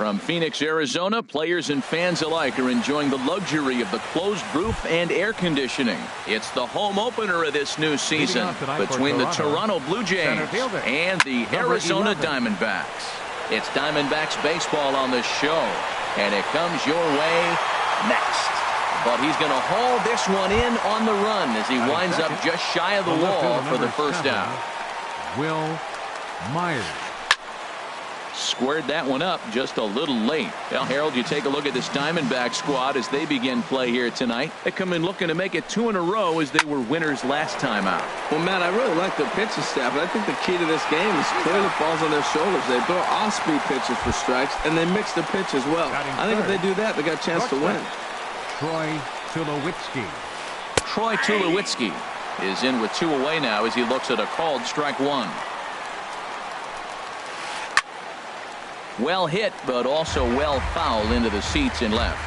From Phoenix, Arizona, players and fans alike are enjoying the luxury of the closed roof and air conditioning. It's the home opener of this new season between the Toronto Blue Jays and the Arizona Diamondbacks. It's Diamondbacks baseball on the show, and it comes your way next. But he's going to haul this one in on the run as he winds up just shy of the wall for the first out. Will Myers squared that one up just a little late. Well, Harold, you take a look at this Diamondback squad as they begin play here tonight. They come in looking to make it 2 in a row as they were winners last time out. Well, Matt, I really like the pitching staff, but I think the key to this game is clearly falls on their shoulders. They throw off-speed pitches for strikes, and they mix the pitch as well. I think if they do that, they got a chance to win. Troy Tulowitzki. Troy Tulowitzki is in with 2 away now as he looks at a called strike 1. Well hit, but also well fouled into the seats in left.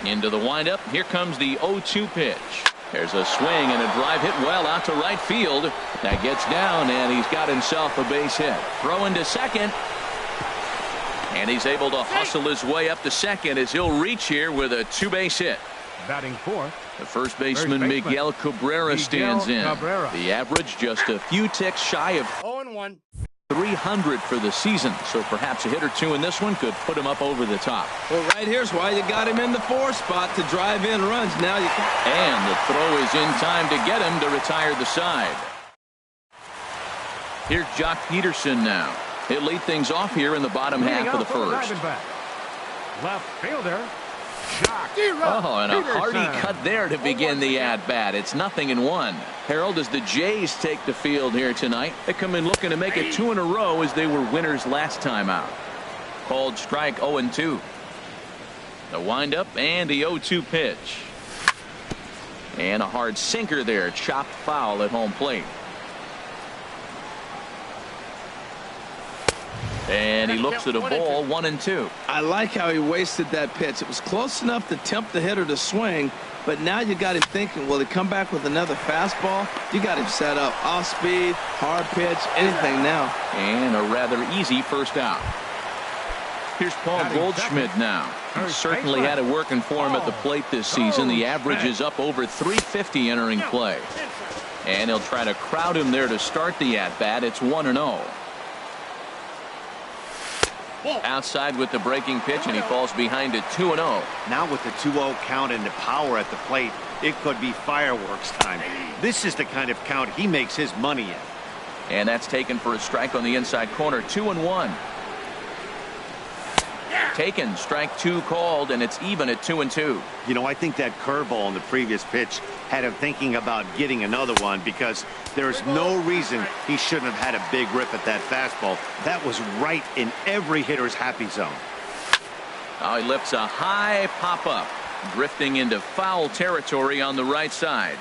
Into the windup. Here comes the 0-2 pitch. There's a swing and a drive hit well out to right field. That gets down, and he's got himself a base hit. Throw into second. And he's able to hustle his way up to second as he'll reach here with a 2-base hit. Batting fourth, the first baseman Miguel Cabrera stands in. The average just a few ticks shy of 0-1. 300 for the season, so perhaps a hit or 2 in this one could put him up over the top. Well, right here's why you got him in the 4 spot to drive in runs. Now you can. And the throw is in time to get him to retire the side. Here's Jock Peterson now. He'll lead things off here in the bottom half of the first. Left fielder. Oh, and a hearty cut there to begin the at-bat. It's 0-1. Harold, as the Jays take the field here tonight, they come in looking to make it 2 in a row as they were winners last time out. Called strike 0-2. The windup and the 0-2 pitch. And a hard sinker there, chopped foul at home plate. And he looks at a ball, 1-2. I like how he wasted that pitch. It was close enough to tempt the hitter to swing, but now you got him thinking, will he come back with another fastball? You got him set up. Off speed, hard pitch, anything now. And a rather easy first out. Here's Paul Goldschmidt now. He certainly had it working for him at the plate this season. The average is up over 350 entering play. And he'll try to crowd him there to start the at-bat. It's 1-0. Outside with the breaking pitch, and he falls behind it 2-0. Now with the 2-0 count and the power at the plate, it could be fireworks time. This is the kind of count he makes his money in. And that's taken for a strike on the inside corner. 2-1. Taken, strike 2 called, and it's even at 2-2. You know, I think that curveball in the previous pitch had him thinking about getting another one, because there's no reason he shouldn't have had a big rip at that fastball. That was right in every hitter's happy zone. Oh, he lifts a high pop-up, drifting into foul territory on the right side.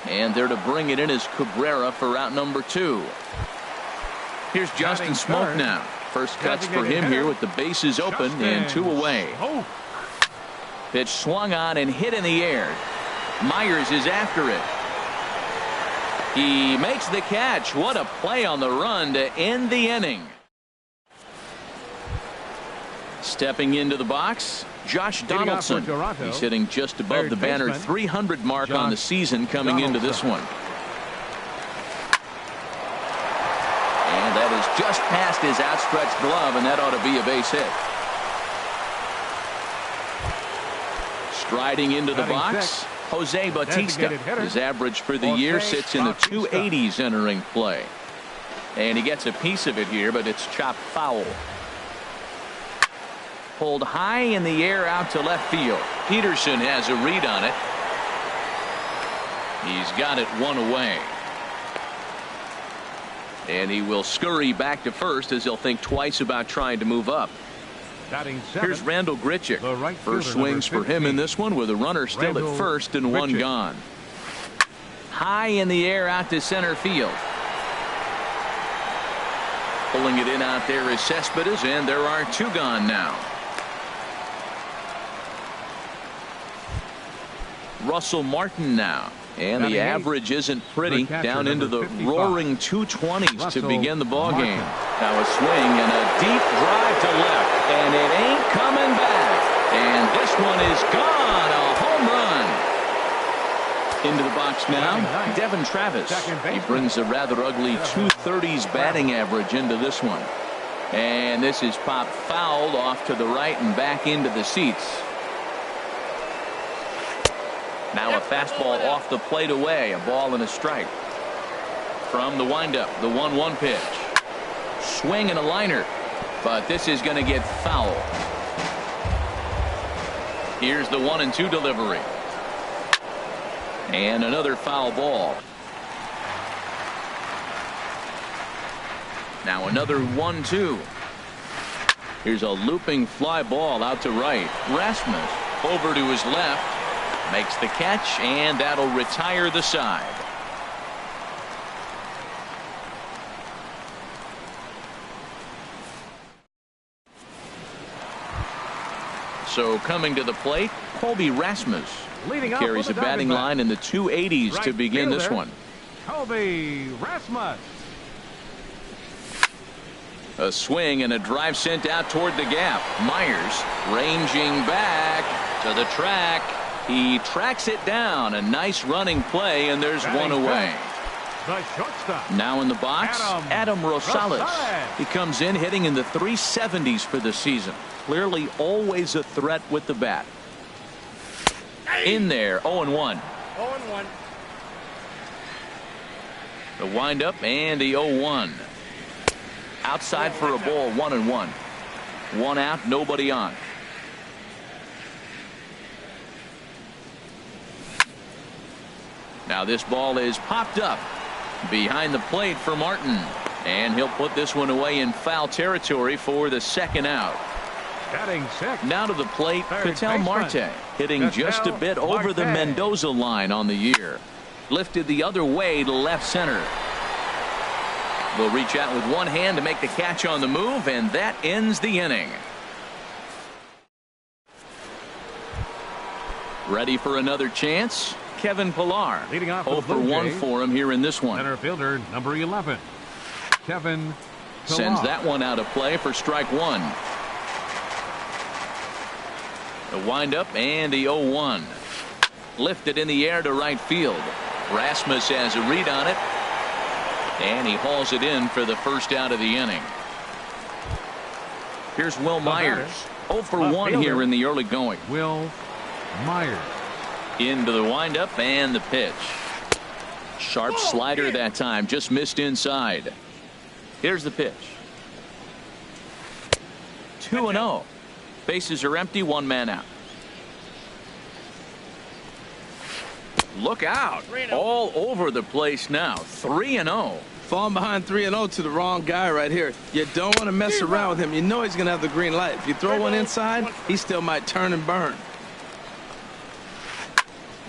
And there to bring it in is Cabrera for out number 2. Here's Justin Smoak now. First cuts for him here with the bases open and 2 away. Pitch swung on and hit in the air. Myers is after it. He makes the catch. What a play on the run to end the inning. Stepping into the box, Josh Donaldson. He's hitting just above the banner 300 mark on the season coming into this one. And that is just past his outstretched glove, and that ought to be a base hit. Striding into the box, Jose Bautista. His average for the year sits in the 280s entering play. And he gets a piece of it here, but it's chopped foul. Pulled high in the air out to left field. Peterson has a read on it. He's got it 1 away. And he will scurry back to first as he'll think twice about trying to move up. Here's Randall Grichuk. First swings for him in this one with a runner still at first and 1 gone. High in the air out to center field. Pulling it in out there is Cespedes, and there are 2 gone now. Russell Martin now. And the average isn't pretty, down into the roaring 220s to begin the ball game. Now a swing and a deep drive to left. Into the box now, Devin Travis. He brings a rather ugly 230s batting average into this one. And this is popped fouled off to the right and back into the seats. Now a fastball off the plate away, a ball and a strike. From the windup, the 1-1 pitch. Swing and a liner, but this is going to get foul. Here's the 1-2 delivery. And another foul ball. Now another 1-2. Here's a looping fly ball out to right. Rasmus over to his left. Makes the catch, and that'll retire the side. So coming to the plate, Colby Rasmus. Leading Carries a batting line in the 280s to begin this one. Colby Rasmus. A swing and a drive sent out toward the gap. Myers ranging back to the track. He tracks it down. A nice running play, and there's one away. The shortstop. Now in the box, Adam Rosales. He comes in hitting in the 370s for the season. Clearly always a threat with the bat. In there, 0-1. 0-1. The windup and the 0-1. Outside for a ball, 1-1. One out, nobody on. Now this ball is popped up behind the plate for Martin. And he'll put this one away in foul territory for the second out. Batting sixth. Now to the plate, Ketel Marte, hitting Ketel just a bit over the Marte. Mendoza line on the year. Lifted the other way to left center. Will reach out with one hand to make the catch on the move, and that ends the inning. Ready for another chance? Kevin Pillar. Leading off 0 for 1 for him here in this one. Center fielder number 11. Kevin Pillar. Sends that one out of play for strike one. The windup and the 0-1. Lifted in the air to right field. Rasmus has a read on it. And he hauls it in for the first out of the inning. Here's Will Myers. 0 for 1 here in the early going. Will Myers. Into the windup and the pitch. Sharp slider that time. Just missed inside. Here's the pitch. 2-0. Bases are empty, one man out. Look out. All over the place now. 3-0. Falling behind 3-0 to the wrong guy right here. You don't want to mess around with him. You know he's going to have the green light. If you throw one inside, he still might turn and burn.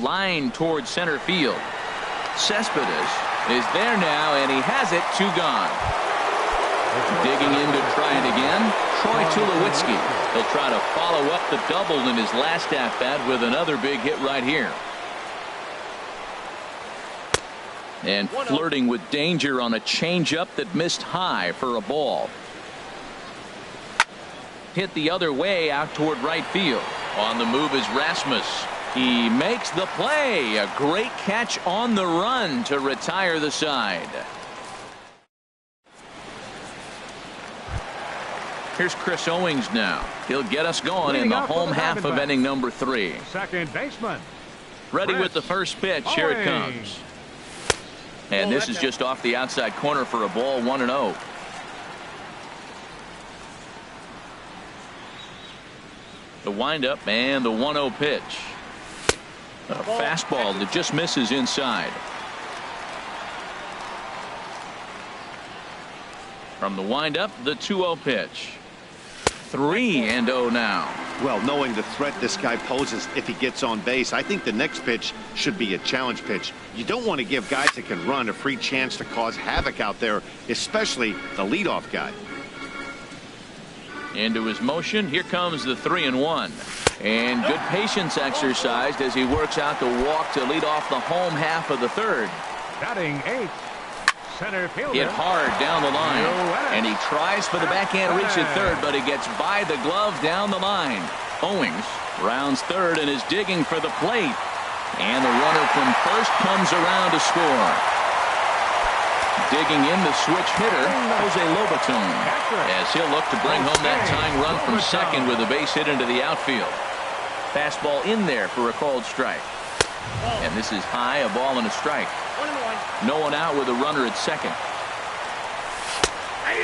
Line towards center field. Cespedes is there now, and he has it. 2 gone. Digging in to try it again. Troy Tulowitzki. He'll try to follow up the double in his last at-bat with another big hit right here. And flirting with danger on a changeup that missed high for a ball. Hit the other way out toward right field. On the move is Rasmus. He makes the play. A great catch on the run to retire the side. Here's Chris Owings now. He'll get us going in the home half of inning number 3. Second baseman. Ready with the first pitch. Here it comes. And this is just off the outside corner for a ball, 1-0. The windup and the 1-0 pitch. A fastball that just misses inside. From the windup, the 2-0 pitch. 3-0 now. Well, knowing the threat this guy poses if he gets on base, I think the next pitch should be a challenge pitch. You don't want to give guys that can run a free chance to cause havoc out there, especially the leadoff guy. Into his motion. Here comes the 3-1. And good patience exercised as he works out the walk to lead off the home half of the third. Batting 8th. Center fielder. Hit hard down the line. And he tries for the backhand reach at third, but he gets by the glove down the line. Owings rounds third and is digging for the plate. And the runner from first comes around to score. Digging in the switch hitter, Jose Lobaton, as he'll look to bring home that tying run from second with a base hit into the outfield. Fastball in there for a called strike. And this is high, a ball and a strike. No one out with a runner at second.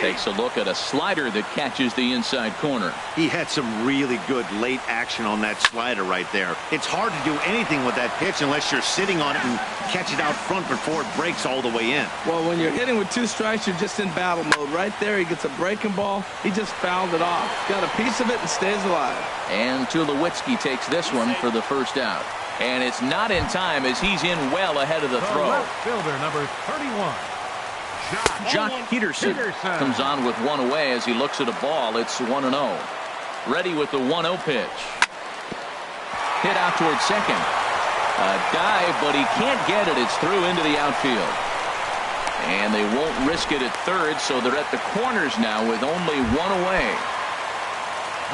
Takes a look at a slider that catches the inside corner. He had some really good late action on that slider right there. It's hard to do anything with that pitch unless you're sitting on it and catch it out front before it breaks all the way in. Well, when you're hitting with 2 strikes, you're just in battle mode. Right there, he gets a breaking ball. He just fouled it off. Got a piece of it and stays alive. And Tulowitzki takes this one for the first out. And it's not in time as he's in well ahead of the throw. Left fielder number 31. Jock Peterson comes on with one away as he looks at a ball. It's 1-0. Ready with the 1-0 pitch. Hit out towards second. A dive, but he can't get it. It's through into the outfield. And they won't risk it at third, so they're at the corners now with only one away.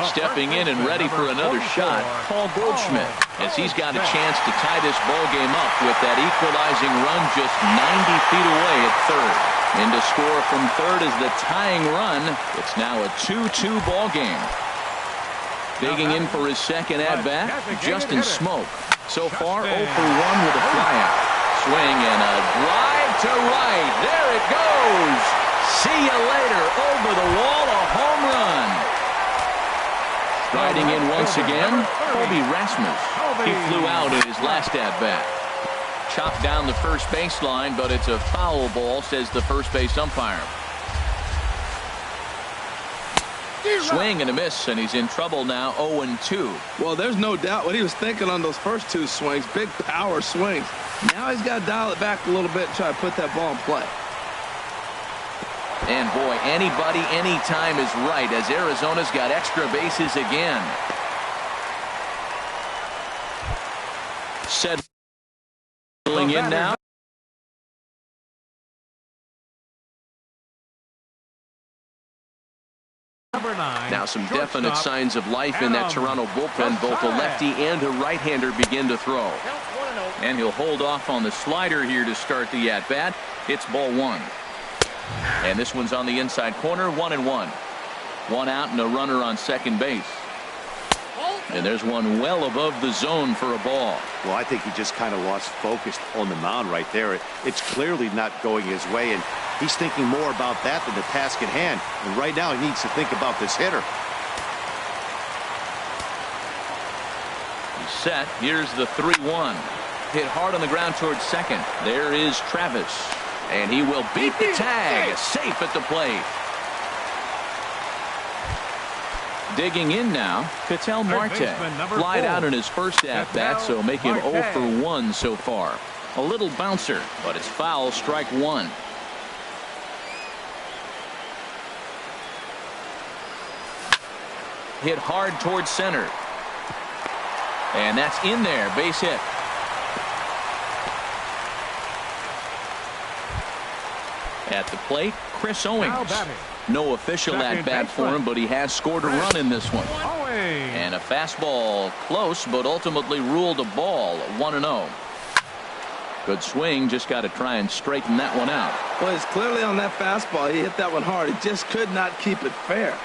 Stepping in and ready for another shot, Paul Goldschmidt, as he's got a chance to tie this ball game up with that equalizing run just 90 feet away at third. In to score from third is the tying run. It's now a 2-2 ball game. Digging in for his second at-bat, Justin Smoke. So far 0 for 1 with a flyout. Swing and a drive to right. There it goes. See you later. Over the wall, a home run. Riding in once again, Kobe Rasmus. He flew out in his last at-bat. Chopped down the first baseline, but it's a foul ball, says the first base umpire. Swing and a miss, and he's in trouble now, 0-2. Well, there's no doubt what he was thinking on those first 2 swings. Big power swings. Now he's got to dial it back a little bit and try to put that ball in play. And boy, anybody, anytime is right as Arizona's got extra bases again. Settling in now. Now some definite signs of life in that Toronto bullpen. Both a lefty and a right-hander begin to throw. And he'll hold off on the slider here to start the at-bat. It's ball 1. And this one's on the inside corner, 1-1. One out and a runner on second base. And there's one well above the zone for a ball. Well, I think he just kind of lost focus on the mound right there. It's clearly not going his way, and he's thinking more about that than the task at hand. And right now he needs to think about this hitter. He's set. Here's the 3-1. Hit hard on the ground towards second. There is Travis. And he will beat the tag. Safe at the plate. Digging in now, Ketel Marte. Flied out in his first at-bat, so make him 0 for 1 so far. A little bouncer, but it's foul, strike 1. Hit hard towards center. And that's in there, base hit. At the plate, Chris Owings. No official at-bat for him, but he has scored a run in this one. And a fastball close, but ultimately ruled a ball, 1-0. Good swing, just got to try and straighten that one out. Well, it's clearly on that fastball. He hit that one hard. He just could not keep it fair.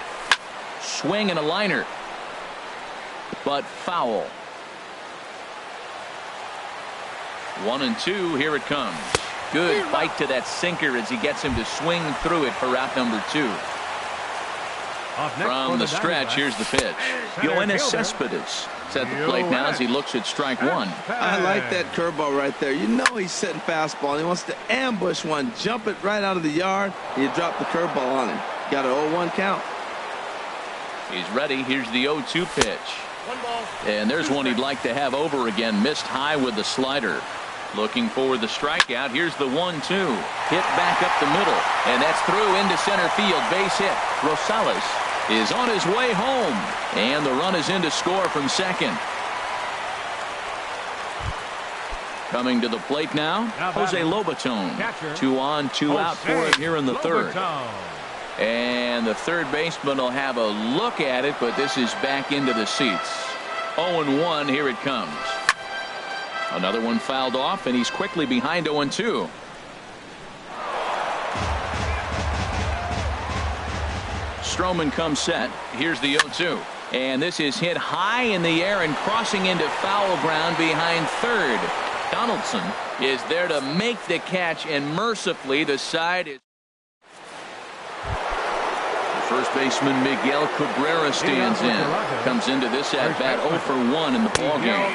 Swing and a liner. But foul. 1-2, here it comes. Good bite to that sinker as he gets him to swing through it for out number 2. From the stretch, here's the pitch. Yoenis Cespedes at the plate now as he looks at strike 1. I like that curveball right there. You know he's sitting fastball. He wants to ambush one, jump it right out of the yard, and you drop the curveball on him. Got an 0-1 count. He's ready. Here's the 0-2 pitch. And there's one he'd like to have over again. Missed high with the slider. Looking for the strikeout. Here's the 1-2. Hit back up the middle. And that's through into center field. Base hit. Rosales is on his way home. And the run is in to score from second. Coming to the plate now, Jose Lobaton. 2 on, 2 out for him here in the third. And the third baseman will have a look at it, but this is back into the seats. 0-1, here it comes. Another one fouled off, and he's quickly behind 0-2. Stroman comes set. Here's the 0-2. And this is hit high in the air and crossing into foul ground behind third. Donaldson is there to make the catch, and mercifully the side is. First baseman Miguel Cabrera stands in. Comes into this at bat 0 for 1 in the ballgame.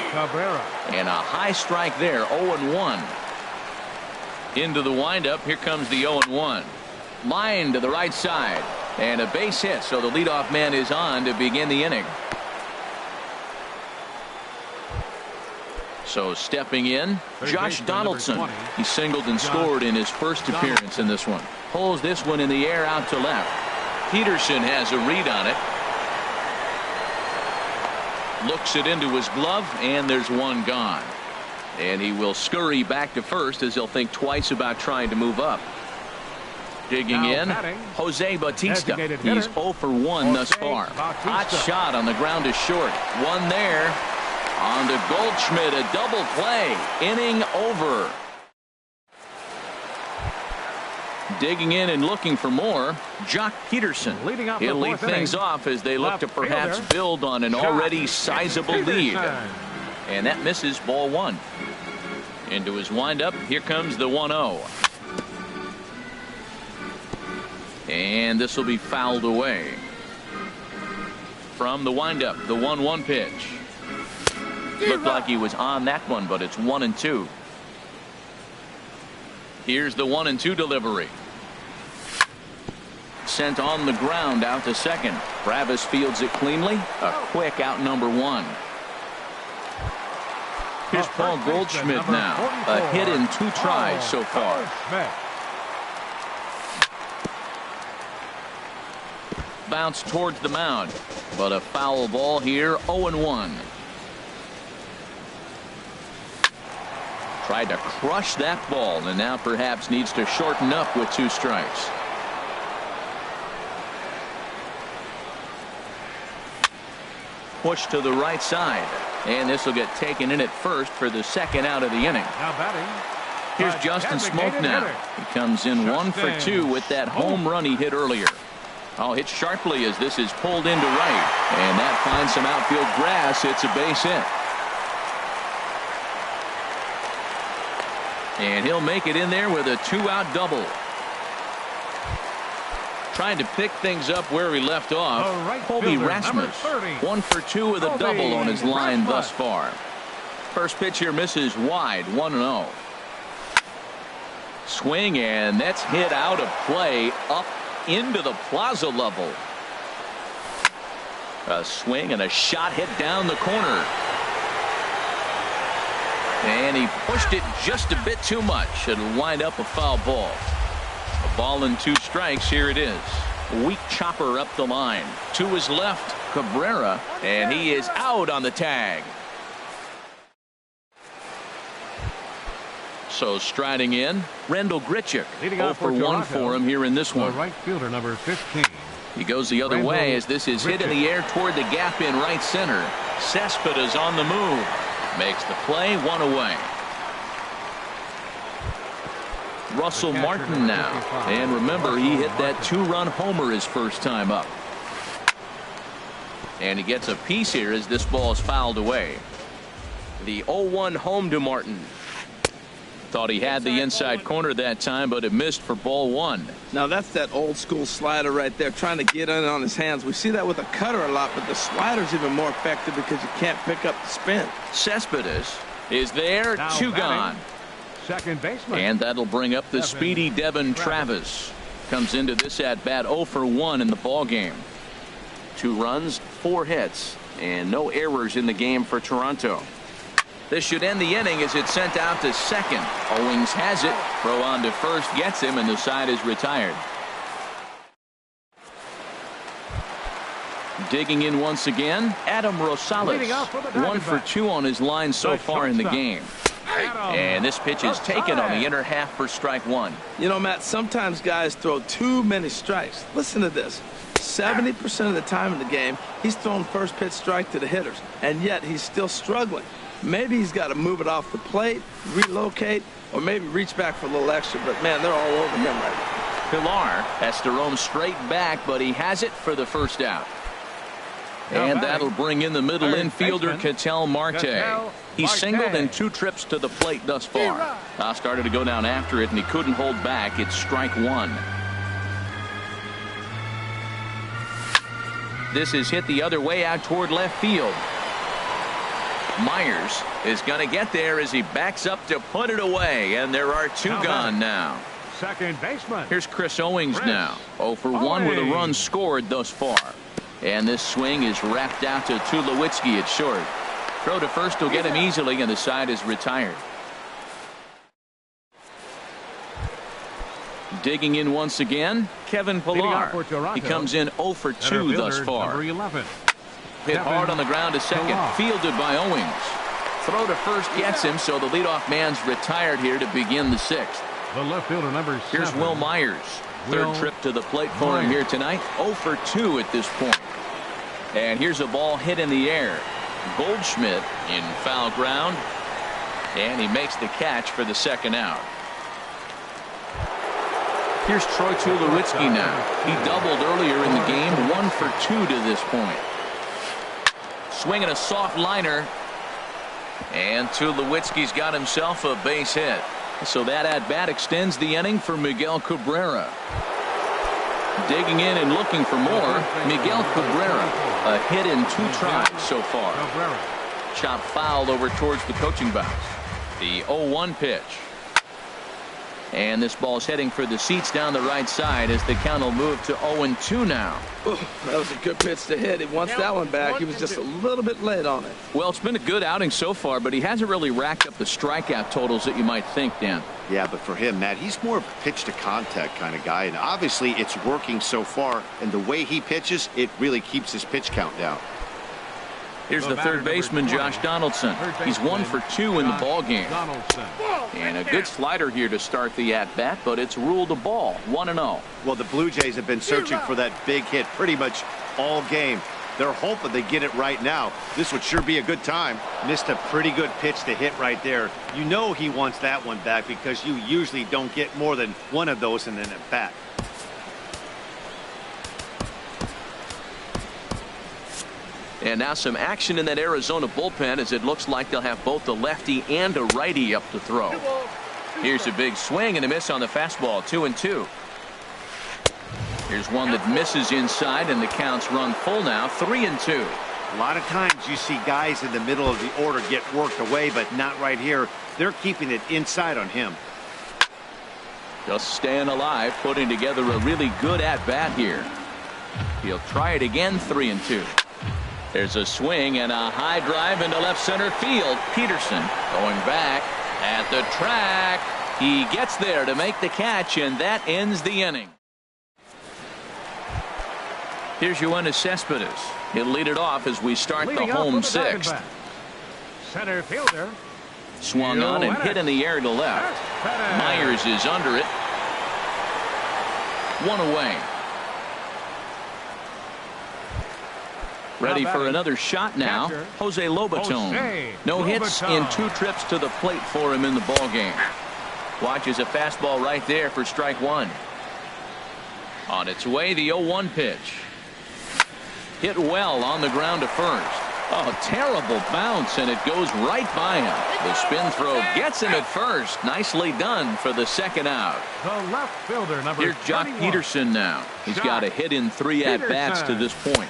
And a high strike there, 0-1. Into the windup. Here comes the 0-1. Line to the right side. And a base hit, so the leadoff man is on to begin the inning. So stepping in, Josh Donaldson. He singled and scored in his first appearance in this one. Pulls this one in the air out to left. Peterson has a read on it. Looks it into his glove, and there's one gone. And he will scurry back to first as he'll think twice about trying to move up. Digging in, Jose Bautista. He's 0 for 1 thus far. Hot shot on the ground is short. One there. On to Goldschmidt, a double play. Inning over. Digging in and looking for more, Jock Peterson. He'll lead things off as they look to perhaps build on an already sizable lead. And that misses, ball 1. Into his windup, here comes the 1-0. And this will be fouled away. From the windup, the 1-1 pitch. Looked like he was on that one, but it's 1-2. Here's the 1-2 delivery. Sent on the ground out to second. Travis fields it cleanly. A quick out number 1. Here's Paul Goldschmidt now. A hit in 2 tries so far. Bounce towards the mound, but a foul ball here. 0-1. Tried to crush that ball, and now perhaps needs to shorten up with 2 strikes. Push to the right side, and this will get taken in at first for the second out of the inning. Now batting. Here's Justin Smoke now. He comes in 1 for 2 with that home run he hit earlier. Oh, hit sharply as this is pulled into right, and that finds some outfield grass. It's a base hit. And he'll make it in there with a 2-out double. Trying to pick things up where he left off. Colby Rasmus, 1 for 2 with a double on his line thus far. First pitch here misses wide, 1-0. Swing, and that's hit out of play up into the plaza level. A swing and a shot hit down the corner. And he pushed it just a bit too much. It'll wind up a foul ball. A ball and 2 strikes. Here it is. Weak chopper up the line. To his left, Cabrera, and he is out on the tag. So striding in, Rendell Grichuk. 0 for 1 for him here in this one. Right fielder number 15. He goes the other way as this is hit in the air toward the gap in right center. Cespedes on the move. Makes the play, 1 away. Russell Martin now. And remember, he hit that 2-run homer his first time up. And he gets a piece here as this ball is fouled away. The 0-1 home to Martin. Thought he had the inside corner that time, but it missed for ball 1. Now that's that old school slider right there, trying to get in on his hands. We see that with a cutter a lot, but the slider's even more effective because you can't pick up the spin. Cespedes is there, Now 2 batting, gone. Second baseman. And that'll bring up the speedy Devin Travis. Comes into this at bat 0 for 1 in the ball game. 2 runs, 4 hits, and no errors in the game for Toronto. This should end the inning as it's sent out to second. Owings has it. Throw on to first gets him, and the side is retired. Digging in once again, Adam Rosales. 1 for 2 on his line so far in the game. And this pitch is taken on the inner half for strike 1. You know, Matt, sometimes guys throw too many strikes. Listen to this. 70% of the time in the game, he's throwing first pitch strike to the hitters, and yet he's still struggling. Maybe he's got to move it off the plate, relocate, or maybe reach back for a little extra. But, man, they're all over him right now. Pillar has to roam straight back, but he has it for the first out. And that'll bring in the middle infielder, Ketel Marte. He's singled in 2 trips to the plate thus far. Started to go down after it, and he couldn't hold back. It's strike 1. This is hit the other way out toward left field. Myers is going to get there as he backs up to put it away, and there are 2 gone now. Second baseman. Here's Chris Owings now. 0 for 1 with a run scored thus far. And this swing is wrapped out to Tulowitzki at short. Throw to first will get him easily, and the side is retired. Digging in once again, Kevin Pillar. He comes in 0 for 2 thus far. Number 11. Hit hard on the ground to second, fielded by Owings. Throw to first gets him, so the leadoff man's retired here to begin the 6th. The left fielder, number 7. Here's Will Myers. Third trip to the plate for him here tonight. 0 for 2 at this point. And here's a ball hit in the air. Goldschmidt in foul ground. And he makes the catch for the second out. Here's Troy Tulowitzki now. He doubled earlier in the game. 1 for 2 to this point. Swinging a soft liner. And Tulowitzki's got himself a base hit. So that at-bat extends the inning for Miguel Cabrera. Digging in and looking for more, Miguel Cabrera. A hit in 2 tries so far. Chop foul over towards the coaching box. The 0-1 pitch. And this ball's heading for the seats down the right side as the count will move to 0-2 now. Ooh, that was a good pitch to hit. He wants that one back. He was just a little bit late on it. Well, it's been a good outing so far, but he hasn't really racked up the strikeout totals that you might think, Dan. Yeah, but for him, Matt, he's more of a pitch-to-contact kind of guy, and obviously it's working so far, and the way he pitches, it really keeps his pitch count down. Here's the third baseman, Josh Donaldson. He's 1 for 2 in the ball game. And a good slider here to start the at-bat, but it's ruled a ball. 1-0. Well, the Blue Jays have been searching for that big hit pretty much all game. They're hoping they get it right now. This would sure be a good time. Missed a pretty good pitch to hit right there. You know he wants that one back because you usually don't get more than one of those in an at-bat. And now some action in that Arizona bullpen as it looks like they'll have both a lefty and a righty up to throw. Here's a big swing and a miss on the fastball. 2-2. Here's one that misses inside, and the count's run full now. 3-2. A lot of times you see guys in the middle of the order get worked away, but not right here. They're keeping it inside on him. Just staying alive, putting together a really good at-bat here. He'll try it again. 3-2. There's a swing and a high drive into left center field. Peterson going back at the track. He gets there to make the catch, and that ends the inning. Here's Yoenis Cespedes. He'll lead it off as we start the home 6th. Center fielder. Swung on and hit in the air to left. Myers is under it. 1 away. Ready for another shot now. Jose Lobaton. No hits in 2 trips to the plate for him in the ball game. Watches a fastball right there for strike 1. On its way, the 0-1 pitch. Hit well on the ground to first. Oh, terrible bounce, and it goes right by him. The spin throw gets him at first. Nicely done for the second out. The left fielder, number Here's Jock 31. Peterson now. He's got a hit in 3 at-bats to this point.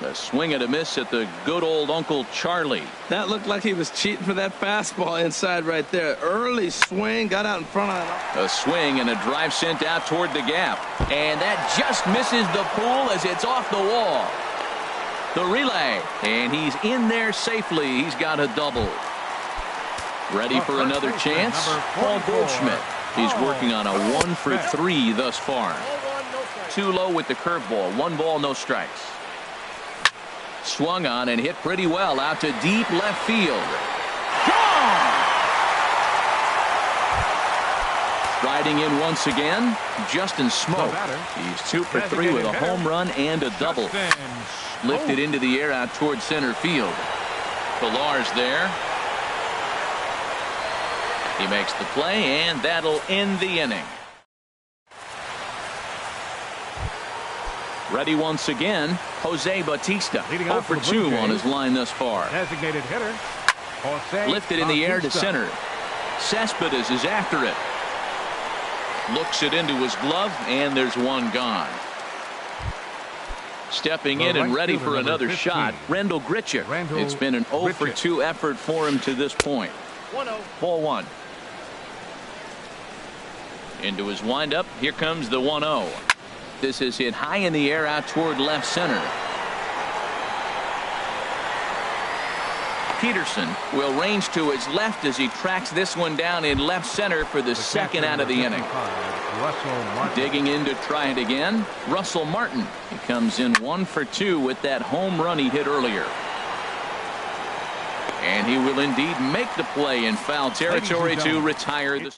A swing and a miss at the good old Uncle Charlie. That looked like he was cheating for that fastball inside right there. Early swing, got out in front of it. A swing and a drive sent out toward the gap. And that just misses the pool as it's off the wall. The relay, and he's in there safely. He's got a double. Ready for another chance? Paul Goldschmidt. He's working on a 1 for 3 thus far. Too low with the curveball. 1 ball, no strikes. Swung on and hit pretty well out to deep left field. Gone! Riding in once again, Justin Smoke. He's 2 for 3 with a home run and a double. Lifted into the air out towards center field. Pillar's there. He makes the play, and that'll end the inning. Ready once again, Jose Bautista. 0 for 2 on his line thus far. Designated hitter, Jose Lifted in the air to center. Cespedes is after it. Looks it into his glove, and there's one gone. Stepping in and ready for another shot, Rendell Grichuk. It's been an 0 for 2 effort for him to this point. 1-0. Ball 1. Into his windup. Here comes the 1-0. This is hit high in the air out toward left center. Peterson will range to his left as he tracks this one down in left center for the second out of the inning. Digging in to try it again, Russell Martin. He comes in 1 for 2 with that home run he hit earlier. And he will indeed make the play in foul territory to retire the.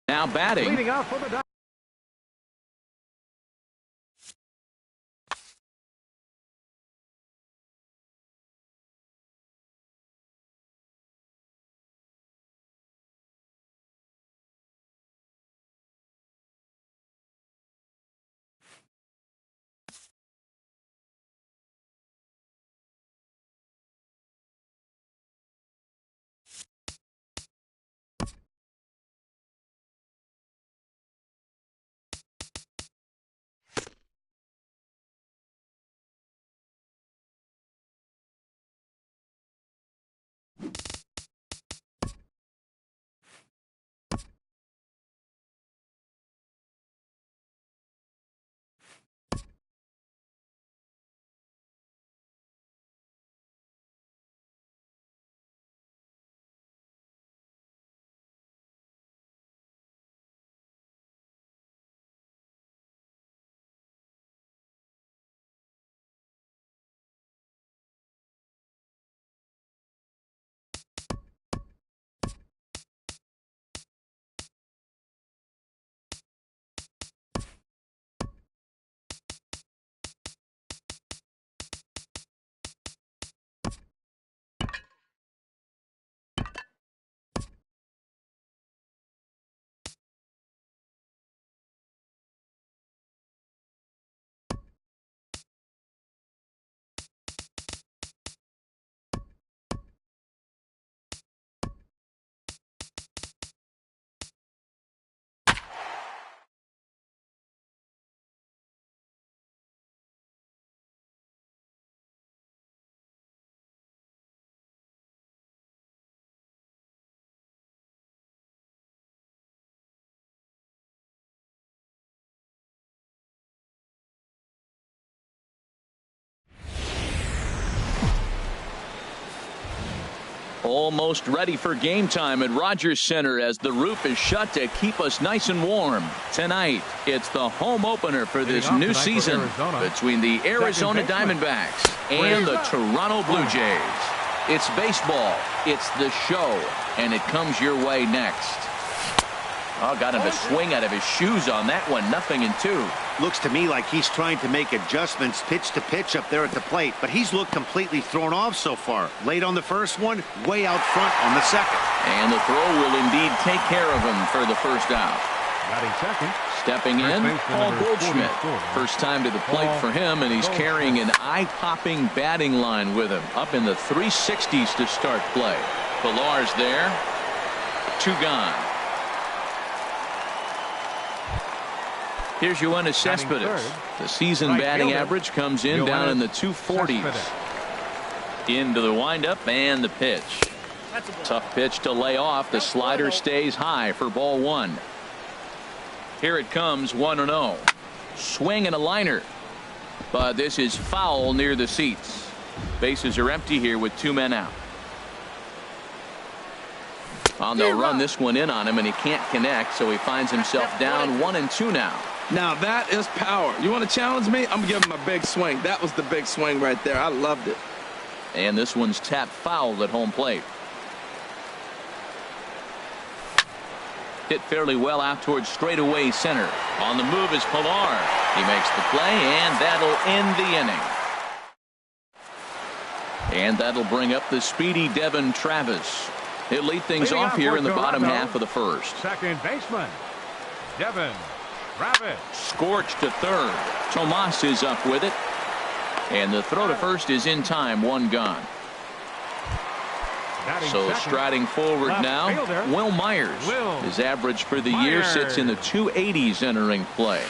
Now batting. Leading out for the Almost ready for game time at Rogers Center as the roof is shut to keep us nice and warm. Tonight, it's the home opener for this new season between the Arizona Diamondbacks and the Toronto Blue Jays. It's baseball, it's the show, and it comes your way next. Oh, got him to swing out of his shoes on that one. 0-2. Looks to me like he's trying to make adjustments pitch to pitch up there at the plate, but he's looked completely thrown off so far. Late on the first one, way out front on the second. And the throw will indeed take care of him for the first out. Batting second. Stepping in, Paul Goldschmidt. First time to the plate for him, and he's carrying an eye-popping batting line with him. Up in the 360s to start play. Pillar's there. 2 gone. Here's Yoenis Cespedes. The season batting average comes in down in the 240s. Into the windup and the pitch. Tough pitch to lay off. The slider stays high for ball 1. Here it comes, 1-0. Swing and a liner. But this is foul near the seats. Bases are empty here with 2 men out. And they'll run this one in on him, and he can't connect, so he finds himself down 1-2 now. Now that is power. You want to challenge me? I'm giving him a big swing. That was the big swing right there. I loved it. And this one's tapped foul at home plate. Hit fairly well out towards straightaway center. On the move is Pilar. He makes the play, and that'll end the inning. And that'll bring up the speedy Devin Travis. He'll lead things off here in the bottom half of the first. Second baseman, Devin Travis. Scorched to third. Tomas is up with it. And the throw to first is in time, one gone. So striding forward now, Will Myers. His average for the year sits in the 280s entering play.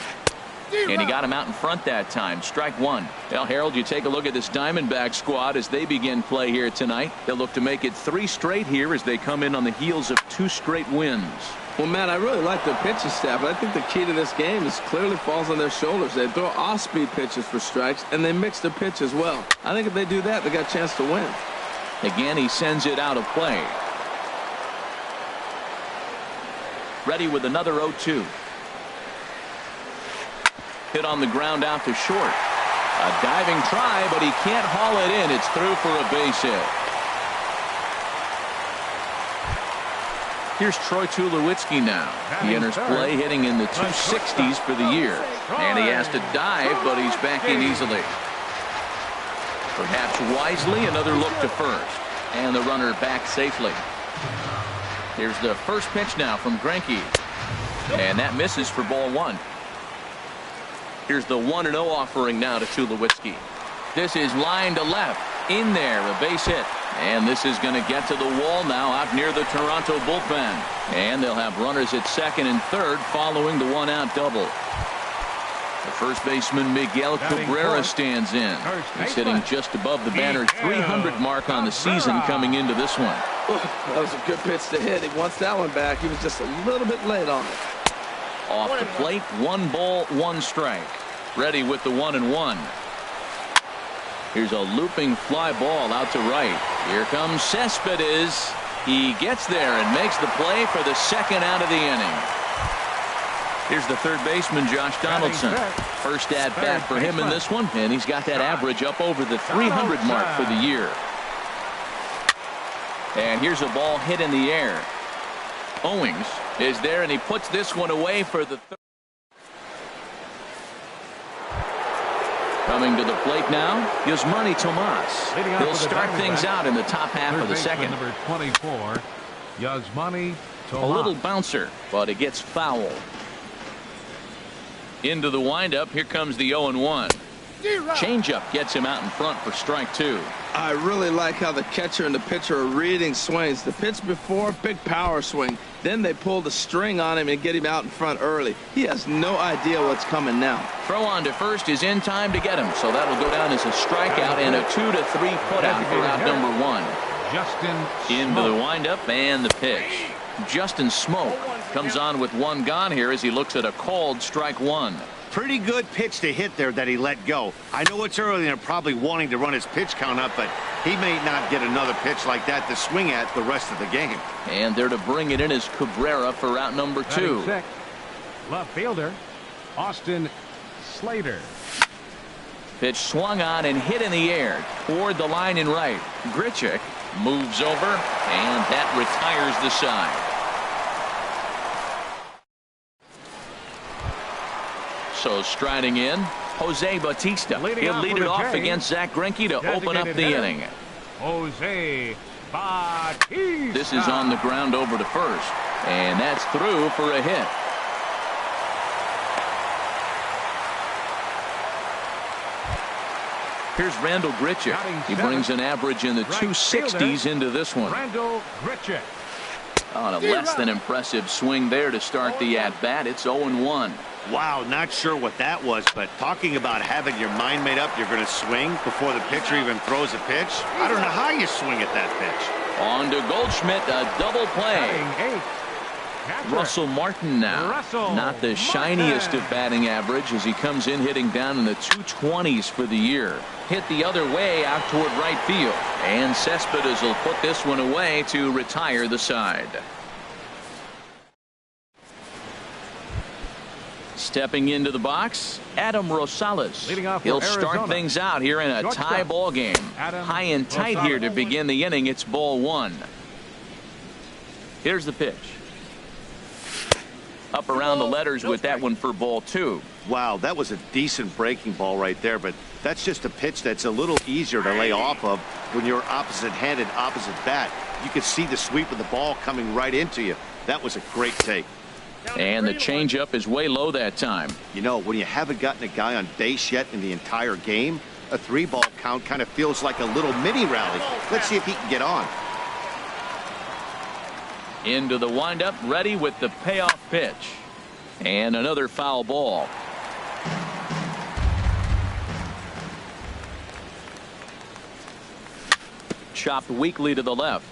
And he got him out in front that time. Strike one. Well, Harold, you take a look at this Diamondback squad as they begin play here tonight. They'll look to make it 3 straight here as they come in on the heels of 2 straight wins. Well, Matt, I really like their pitching staff, but I think the key to this game is clearly falls on their shoulders. They throw off-speed pitches for strikes, and they mix their pitch as well. I think if they do that, they got a chance to win. Again, he sends it out of play. Ready with another 0-2. Hit on the ground out to short. A diving try, but he can't haul it in. It's through for a base hit. Here's Troy Tulowitzki now. He enters play hitting in the 260s for the year. And he has to dive, but he's back in easily. Perhaps wisely, another look to first. And the runner back safely. Here's the first pitch now from Greinke. And that misses for ball 1. Here's the 1-0 offering now to Tulowitzki. This is line to left. In there, a base hit. And this is going to get to the wall now out near the Toronto bullpen. And they'll have runners at second and third following the 1-out double. The first baseman Miguel Cabrera stands in. He's hitting just above the banner 300 mark on the season coming into this one. That was a good pitch to hit. He wants that one back. He was just a little bit late on it. Off the plate, 1 ball, 1 strike. Ready with the 1-1. Here's a looping fly ball out to right. Here comes Cespedes. He gets there and makes the play for the second out of the inning. Here's the third baseman, Josh Donaldson. First at bat for him in this one, and he's got that average up over the 300 mark for the year. And here's a ball hit in the air. Owings is there, and he puts this one away for the third. Coming to the plate now, Yasmani Tomas. He'll start things out in the top half of the second. Number 24, Yasmani Tomas. A little bouncer, but it gets fouled. Into the windup, here comes the 0-1. Changeup gets him out in front for strike 2. I really like how the catcher and the pitcher are reading swings. The pitch before, big power swing. Then they pull the string on him and get him out in front early. He has no idea what's coming now. Throw on to first is in time to get him, so that'll go down as a strikeout and a 2-3 putout for out number 1. Justin into the windup and the pitch. Justin Smoke comes on with 1 gone here as he looks at a called strike 1. Pretty good pitch to hit there that he let go. I know it's early and they're probably wanting to run his pitch count up, but he may not get another pitch like that to swing at the rest of the game. And there to bring it in is Cabrera for out number 2. Left fielder Austin Slater. Pitch swung on and hit in the air toward the line in right. Grichuk moves over, and that retires the side. So striding in, Jose Bautista. He'll lead it off against Zach Greinke to open up the inning. Jose Bautista. This is on the ground over to first, and that's through for a hit. Here's Randall Grichuk. He brings an average in the 260s into this one. Randall Grichuk. On a less than impressive swing there to start the at-bat. It's 0-1. Wow, not sure what that was, but talking about having your mind made up you're going to swing before the pitcher even throws a pitch. I don't know how you swing at that pitch. On to Goldschmidt, a double play. Russell Martin now. Not the shiniest of batting average as he comes in hitting down in the 220s for the year. Hit the other way out toward right field. And Cespedes will put this one away to retire the side. Stepping into the box, Adam Rosales. He'll start things out here in a tie ball game. High and tight here to begin the inning. It's ball 1. Here's the pitch. Up around the letters with that one for ball 2. Wow, that was a decent breaking ball right there, but that's just a pitch that's a little easier to lay off of when you're opposite-handed, opposite bat. You could see the sweep of the ball coming right into you. That was a great take. And the changeup is way low that time. You know, when you haven't gotten a guy on base yet in the entire game, a 3-ball count kind of feels like a little mini rally. Let's see if he can get on. Into the windup, ready with the payoff pitch. And another foul ball. Chopped weakly to the left.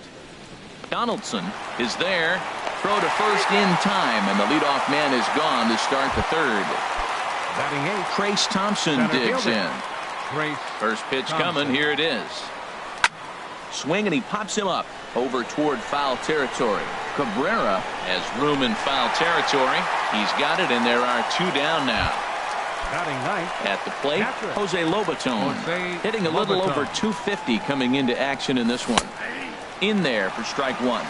Donaldson is there. Throw to first in time, and the leadoff man is gone to start the third. Batting 8. Trace Thompson digs in. First pitch coming. Here it is. Swing, and he pops him up over toward foul territory. Cabrera has room in foul territory. He's got it, and there are 2 down now. Batting 9. At the plate, Jose Lobaton, hitting a little over 250 coming into action in this one. In there for strike 1.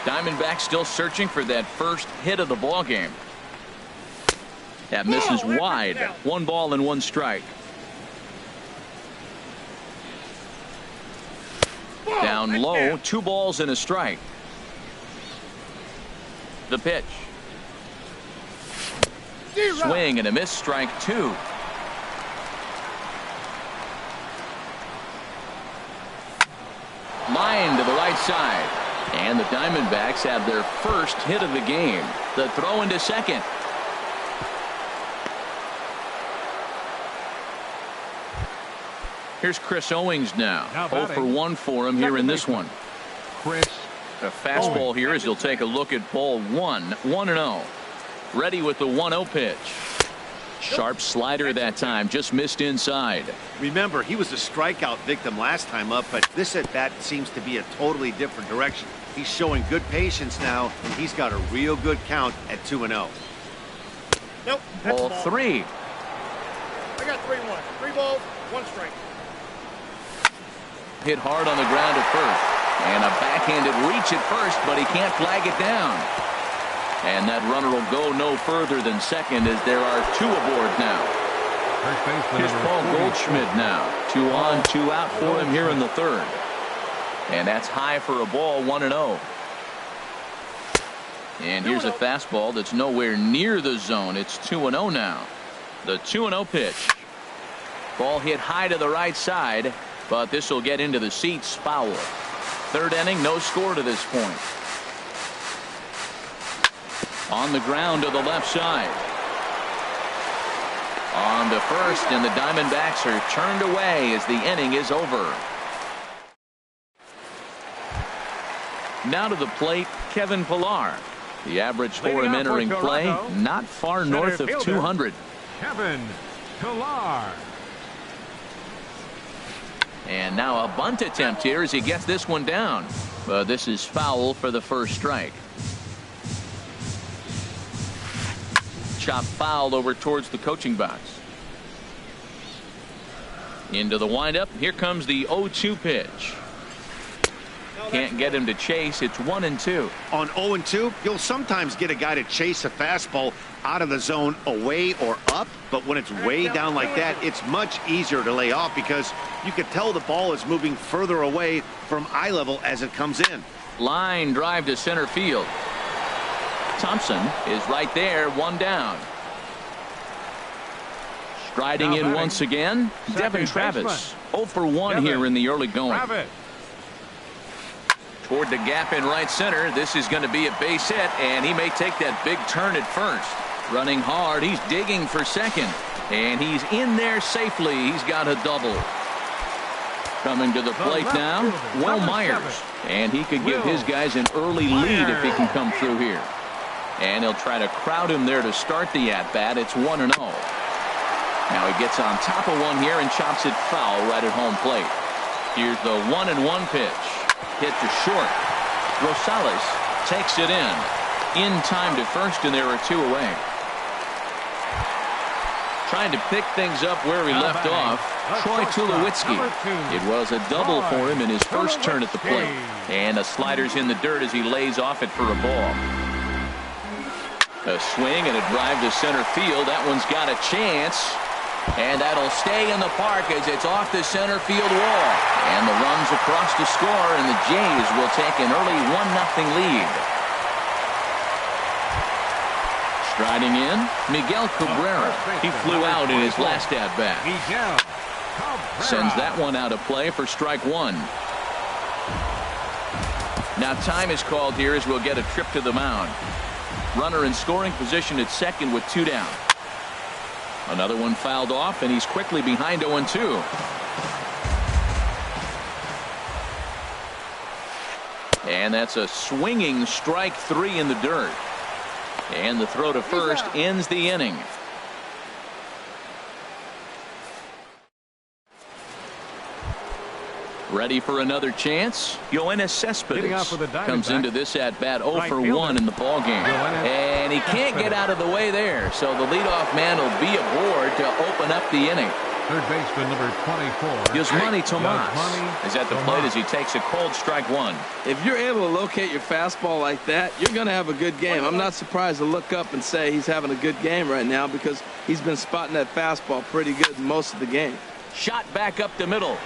Diamondbacks still searching for that first hit of the ball game. That misses wide. 1 ball and 1 strike. Down low, 2 balls and a strike. The pitch. Swing and a miss, strike 2. Line to the right side. And the Diamondbacks have their first hit of the game. The throw into second. Here's Chris Owings now. 0 for 1 for him here in this one. Chris. A fastball here as he'll take a look at ball 1. 1-0. Ready with the 1-0 pitch. Sharp slider that time, just missed inside. Remember, he was a strikeout victim last time up, but this at bat seems to be a totally different direction. He's showing good patience now, and he's got a real good count at 2-0. Nope. Ball 3. I got 3-1. 3 balls, 1 strike. Hit hard on the ground at first. And a backhanded reach at first, but he can't flag it down. And that runner will go no further than second as there are 2 aboard now. Here's Paul Goldschmidt now. 2 on, 2 out for him here in the third. And that's high for a ball, 1-0. And here's a fastball that's nowhere near the zone. It's 2-0 now. The 2-0 pitch. Ball hit high to the right side, but this will get into the seats, foul. Third inning, no score to this point. On the ground to the left side. On to first, and the Diamondbacks are turned away as the inning is over. Now to the plate, Kevin Pillar. The average for him entering play, not far north of 200. Kevin Pillar. And now a bunt attempt here as he gets this one down. But this is foul for the first strike. Chop fouled over towards the coaching box. Into the windup. Here comes the 0-2 pitch. Can't get him to chase. It's 1-2. On 0-2, you'll sometimes get a guy to chase a fastball out of the zone away or up, but when it's way down like that, it's much easier to lay off because you can tell the ball is moving further away from eye level as it comes in. Line drive to center field. Thompson is right there, 1 down. Striding in once again, Devin Travis. 0 for 1 here in the early going. Toward the gap in right center. This is going to be a base hit, and he may take that big turn at first. Running hard. He's digging for second. And he's in there safely. He's got a double. Coming to the plate now, Will Myers. And he could give his guys an early lead if he can come through here. And he'll try to crowd him there to start the at-bat. It's 1-0. Now he gets on top of one here and chops it foul right at home plate. Here's the 1-1 pitch. Hit to short. Rosales takes it in time to first, and there are 2 away. Trying to pick things up where he left off, Troy Tulowitzki. It was a double for him in his first turn at the plate. And the slider's in the dirt as he lays off it for a ball. A swing and a drive to center field. That one's got a chance. And that'll stay in the park as it's off the center field wall. And the runs across to score, and the Jays will take an early 1-0 lead. Striding in, Miguel Cabrera. He flew out in his last at-bat. Sends that one out of play for strike one. Now time is called here as we'll get a trip to the mound. Runner in scoring position at second with 2 down. Another one fouled off, and he's quickly behind 0-2. And that's a swinging strike 3 in the dirt. And the throw to first ends the inning. Ready for another chance? Yoenis Cespedes comes into this at-bat 0 for 1 in the ballgame. And he can't get out of the way there. So the leadoff man will be aboard to open up the inning. Third baseman number 24. Yasmani Tomas is at the plate as he takes a cold strike one. If you're able to locate your fastball like that, you're going to have a good game. I'm not surprised to look up and say he's having a good game right now because he's been spotting that fastball pretty good most of the game. Shot back up the middle.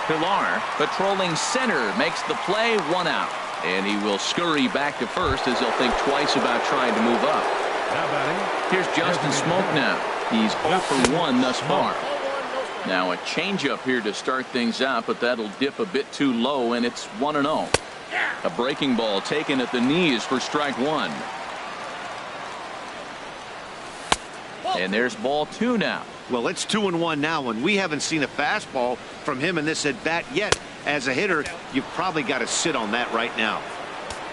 Pilar, patrolling center, makes the play, 1 out. And he will scurry back to first as he'll think twice about trying to move up. Here's Justin Smoke now. He's 0 for 1 thus far. Now a changeup here to start things out, but that'll dip a bit too low, and it's 1-0. A breaking ball taken at the knees for strike 1. And there's ball 2 now. Well, it's 2-1 now, and we haven't seen a fastball from him in this at-bat yet. As a hitter, you've probably got to sit on that right now.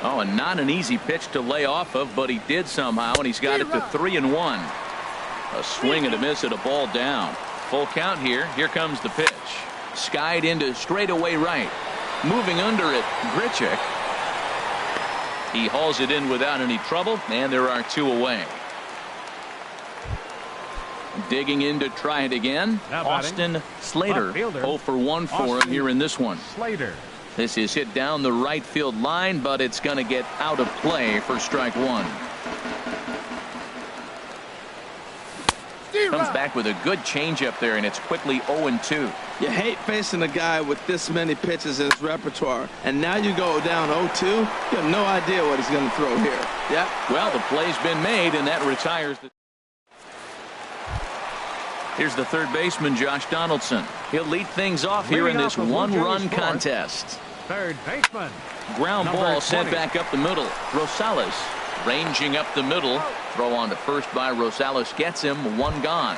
Oh, and not an easy pitch to lay off of, but he did somehow, and he's got it to 3-1. A swing and a miss at a ball down. Full count here. Here comes the pitch. Skied into straightaway right. Moving under it, Grichuk. He hauls it in without any trouble, and there are 2 away. Digging in to try it again. Austin Slater. 0 for 1 for him here in this one. This is hit down the right field line, but it's going to get out of play for strike 1. Comes back with a good changeup there, and it's quickly 0-2. You hate facing a guy with this many pitches in his repertoire, and now you go down 0-2. You have no idea what he's going to throw here. Yeah. Well, the play's been made, and that retires the. Here's the third baseman, Josh Donaldson. He'll lead things off here in this one-run contest. Third baseman. Ground ball sent back up the middle. Rosales ranging up the middle. Throw on to first by Rosales gets him. 1 gone.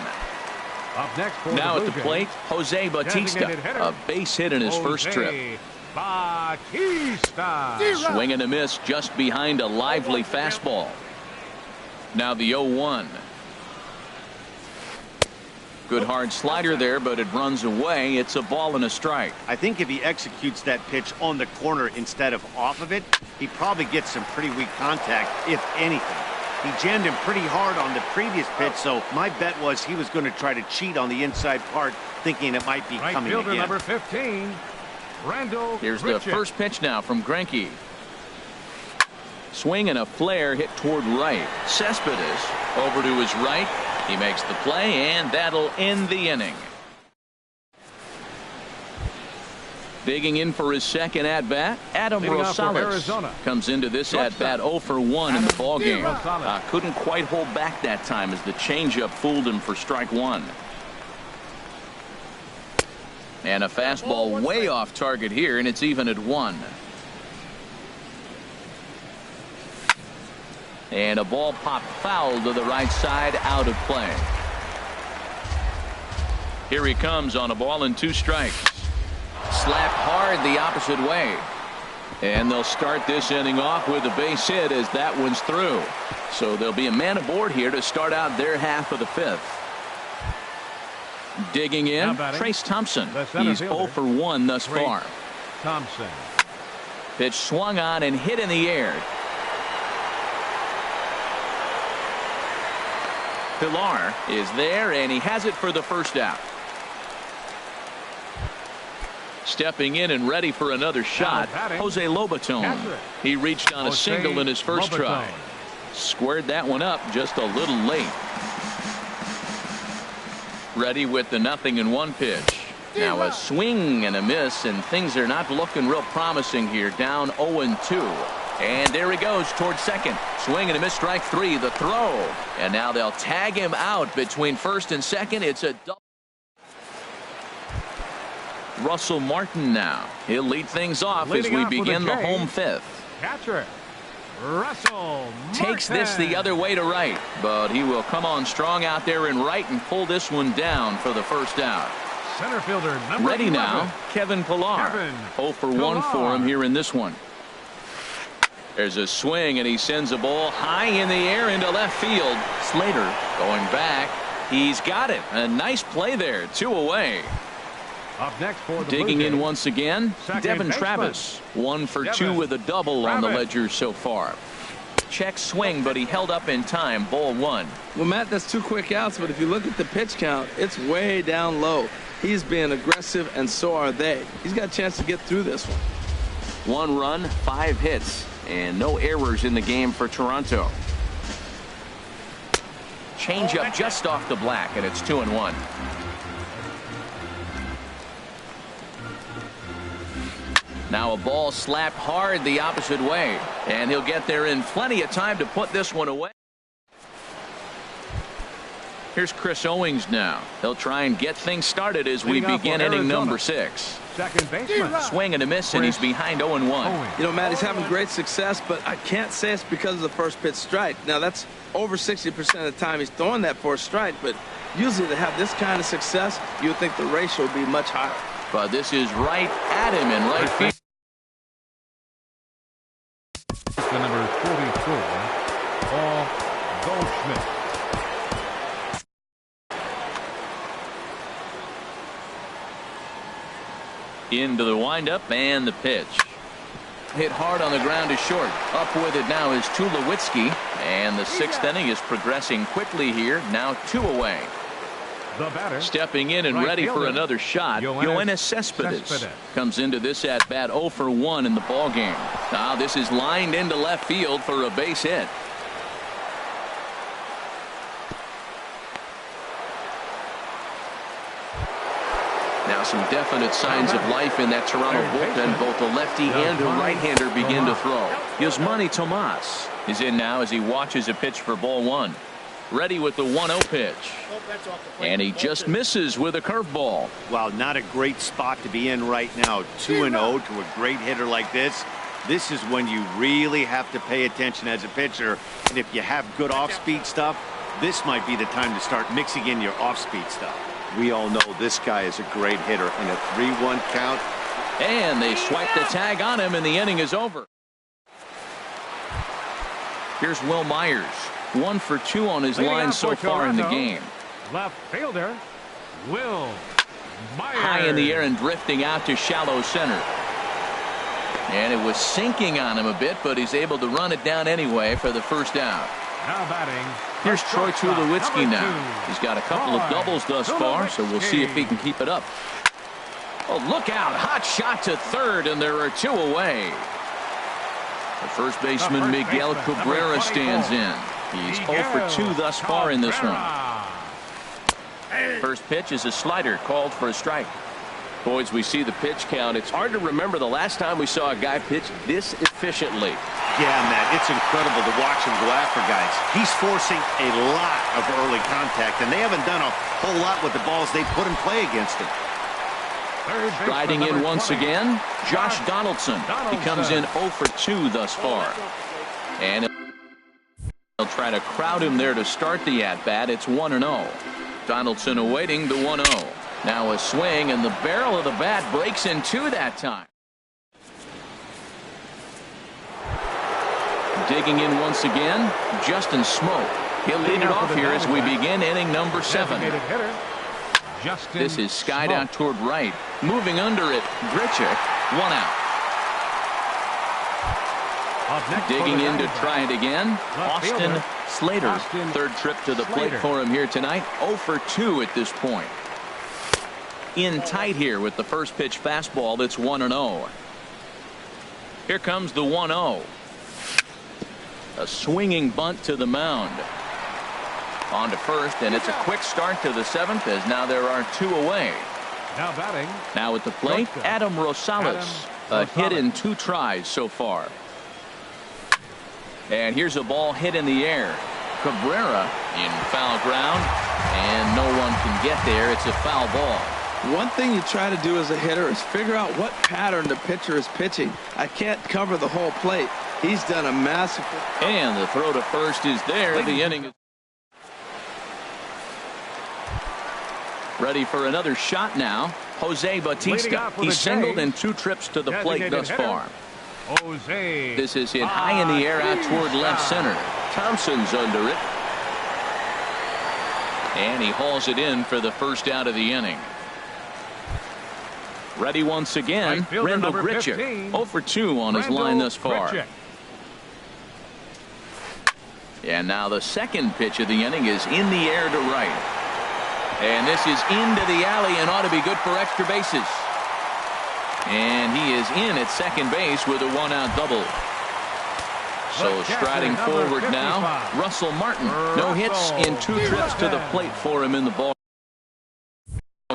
Up next now at the plate, Jose Bautista. A base hit in his first trip. Bautista. Swing and a miss just behind a lively fastball. Now the 0-1. Good hard slider there, but it runs away. It's a ball and a strike. I think if he executes that pitch on the corner instead of off of it, he probably gets some pretty weak contact, if anything. He jammed him pretty hard on the previous pitch, so my bet was he was going to try to cheat on the inside part, thinking it might be coming again. Number 15, Randall. Here's the first pitch now from Greinke. Swing and a flare hit toward right. Cespedes over to his right. He makes the play, and that'll end the inning. Digging in for his second at-bat, Adam Rosales comes into this at-bat 0 for 1 in the ballgame. Couldn't quite hold back that time as the changeup fooled him for strike 1. And a fastball way off target here, and it's even at 1. And a ball popped foul to the right side, out of play. Here he comes on a ball and 2 strikes. Slapped hard the opposite way. And they'll start this inning off with a base hit as that one's through. So there'll be a man aboard here to start out their half of the 5th. Digging in, Trace Thompson. He's 0 for 1 thus far. Thompson. Pitch swung on and hit in the air. Pilar is there, and he has it for the first out. Stepping in and ready for another shot, Jose Lobaton. He reached on a single in his first try. Squared that one up just a little late. Ready with the 0-1 pitch. Now a swing and a miss, and things are not looking real promising here. Down 0-2. And there he goes towards second. Swing and a miss, strike 3. The throw. And now they'll tag him out between first and second. It's a double. Russell Martin now. He'll lead things off as we begin the home fifth. Catcher Russell Takes this the other way to right, but he will come on strong out there in right and pull this one down for the first out. Center fielder number Ready 11. Now, Kevin Pillar. 0 for 1 for him here in this one. There's a swing, and he sends a ball high in the air into left field. Slater going back. He's got it. A nice play there. 2 away. Up next for the Digging Blue in Jays, once again, Devin Travis. 1 for 2 with a double on the ledger so far. Check swing, but he held up in time. Ball 1. Well, Matt, that's 2 quick outs, but if you look at the pitch count, it's way down low. He's being aggressive, and so are they. He's got a chance to get through this one. 1 run, 5 hits, and no errors in the game for Toronto. Changeup just off the black, and it's 2-1. Now a ball slapped hard the opposite way, and he'll get there in plenty of time to put this one away. Here's Chris Owings now. He'll try and get things started as we begin inning number 6. second baseman. Swing and a miss, and he's behind 0-1. You know, Matt, he's having great success, but I can't say it's because of the first pitch strike. Now, that's over 60% of the time he's throwing that for a strike, but usually to have this kind of success, you would think the ratio would be much higher. But this is right at him in right field. The number 44, Paul Goldschmidt. Into the windup and the pitch. Hit hard on the ground is short. Up with it now is Tulowitzki, and the 6th inning is progressing quickly here. Now 2 away. The batter, stepping in and ready for another shot. Yoenis Cespedes comes into this at bat 0 for 1 in the ball game. Now this is lined into left field for a base hit. Now some definite signs of life in that Toronto bullpen. Both the lefty and the right-hander begin to throw. Yasmani Tomas is in now as he watches a pitch for ball 1. Ready with the 1-0 pitch. And he just misses with a curveball. Wow, not a great spot to be in right now. 2-0 to a great hitter like this. This is when you really have to pay attention as a pitcher. And if you have good off-speed stuff, this might be the time to start mixing in your off-speed stuff. We all know this guy is a great hitter in a 3-1 count. And they swipe the tag on him, and the inning is over. Here's Will Myers. 1 for 2 on his line so far in the game. Left fielder, Will Myers. High in the air and drifting out to shallow center. And it was sinking on him a bit, but he's able to run it down anyway for the first out. Now batting. Here's Troy Tulowitzki now. He's got a couple of doubles thus far, so we'll see if he can keep it up. Oh, look out. Hot shot to third, and there are 2 away. The first baseman, Miguel Cabrera, stands in. He's 0 for 2 thus far in this one. First pitch is a slider called for a strike. Boys, we see the pitch count. It's hard to remember the last time we saw a guy pitch this efficiently. Yeah, Matt, it's incredible to watch him go after guys. He's forcing a lot of early contact, and they haven't done a whole lot with the balls they put in play against him. Striding in once again, Josh Donaldson. He comes in 0 for 2 thus far. And he'll try to crowd him there to start the at-bat. It's 1-0. Donaldson awaiting the 1-0. Now a swing, and the barrel of the bat breaks in 2 that time. Digging in once again, Justin Smoke. He'll lead it off here as we begin inning number 7. This is skied out toward right. Moving under it, Grichuk. 1 out. Digging in to try it again, Austin Slater. Third trip to the plate for him here tonight. 0 for 2 at this point. In tight here with the first pitch fastball. That's 1-0. Here comes the 1-0. A swinging bunt to the mound. On to first, and it's a quick start to the 7th as now there are 2 away. Now batting. Now at the plate, Adam Rosales. A hit in 2 tries so far. And here's a ball hit in the air. Cabrera in foul ground, and no one can get there. It's a foul ball. One thing you try to do as a hitter is figure out what pattern the pitcher is pitching. I can't cover the whole plate. He's done a massive. And the throw to first is there. The inning is ready for another shot now. Jose Bautista. He's singled in 2 trips to the plate thus far. Jose. This is hit high in the air out toward left center. Thompson's under it. And he hauls it in for the first out of the inning. Ready once again, Rendell Grichuk. 0 for 2 on his line thus far. And now the second pitch of the inning is in the air to right. And this is into the alley and ought to be good for extra bases. And he is in at second base with a 1-out double. So striding forward now, Russell Martin. No hits in 2 trips to the plate for him in the ball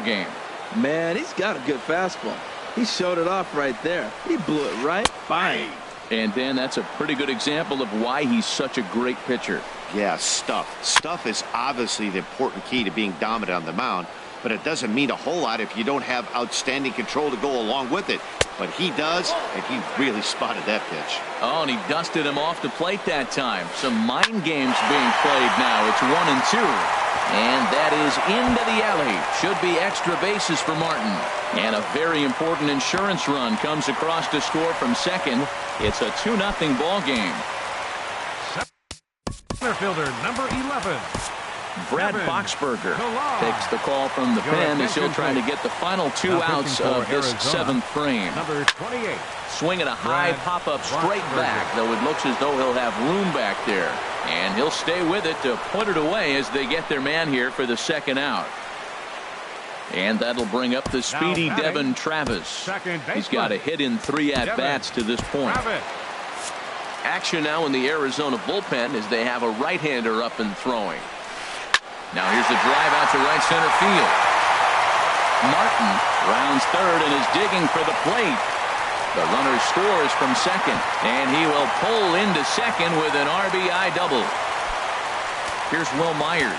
game. Man, he's got a good fastball. He showed it off right there. He blew it right by him. And Dan, that's a pretty good example of why he's such a great pitcher. Yeah, stuff. Stuff is obviously the important key to being dominant on the mound, but it doesn't mean a whole lot if you don't have outstanding control to go along with it. But he does, and he really spotted that pitch. Oh, and he dusted him off the plate that time. Some mind games being played now. It's 1-2. And that is into the alley. Should be extra bases for Martin. And a very important insurance run comes across to score from second. It's a 2-0 ball game. Center fielder number 11. Brad Boxberger takes the call from the pen as he'll try to get the final 2 outs of this 7th frame. Number 28. Swinging a high pop-up straight back, though it looks as though he'll have room back there. And he'll stay with it to put it away as they get their man here for the 2nd out. And that'll bring up the speedy Devin Travis. He's got a hit in 3 at-bats to this point. Action now in the Arizona bullpen as they have a right-hander up and throwing. Now here's the drive out to right center field. Martin rounds third and is digging for the plate. The runner scores from second, and he will pull into second with an RBI double. Here's Will Myers.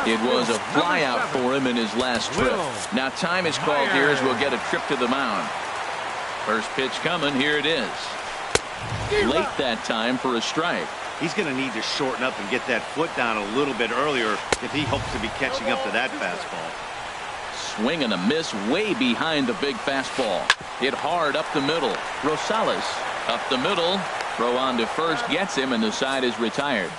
It was a flyout for him in his last trip. Now time is called here as we'll get a trip to the mound. First pitch coming. Here it is. Late that time for a strike. He's going to need to shorten up and get that foot down a little bit earlier if he hopes to be catching up to that fastball. Swing and a miss way behind the big fastball. Hit hard up the middle. Rosales up the middle. Throw on to first gets him, and the side is retired.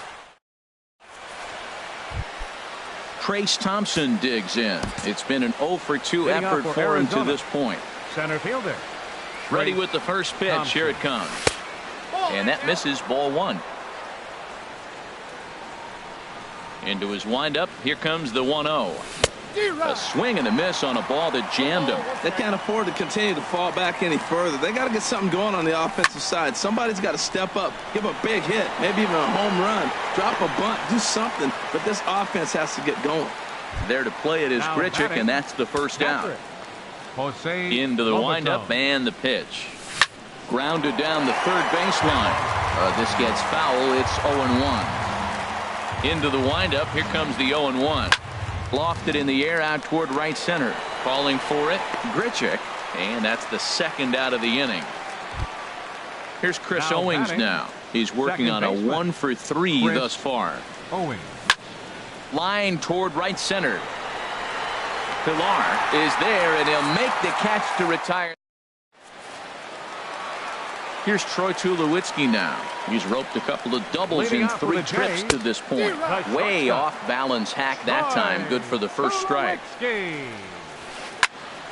Trace Thompson digs in. It's been an 0 for 2 effort for him to this point. Center fielder. Ready with the first pitch. Here it comes. And that misses, ball 1. Into his windup. Here comes the 1-0. A swing and a miss on a ball that jammed him. They can't afford to continue to fall back any further. They got to get something going on the offensive side. Somebody's got to step up, give a big hit, maybe even a home run, drop a bunt, do something. But this offense has to get going. There to play it is Grichuk, and that's the first out. Into the windup and the pitch. Grounded down the third baseline. This gets foul. It's 0-1. Into the windup. Here comes the 0-1. Lofted in the air out toward right center. Calling for it, Grichuk, and that's the 2nd out of the inning. Here's Chris Owings now. He's working on a 1 for 3 thus far. Owings. Line toward right center. Pilar is there, and he'll make the catch to retire. Here's Troy Tulowitzki now. He's roped a couple of doubles in 3 trips to this point. Way off balance hack that time. Good for the first strike.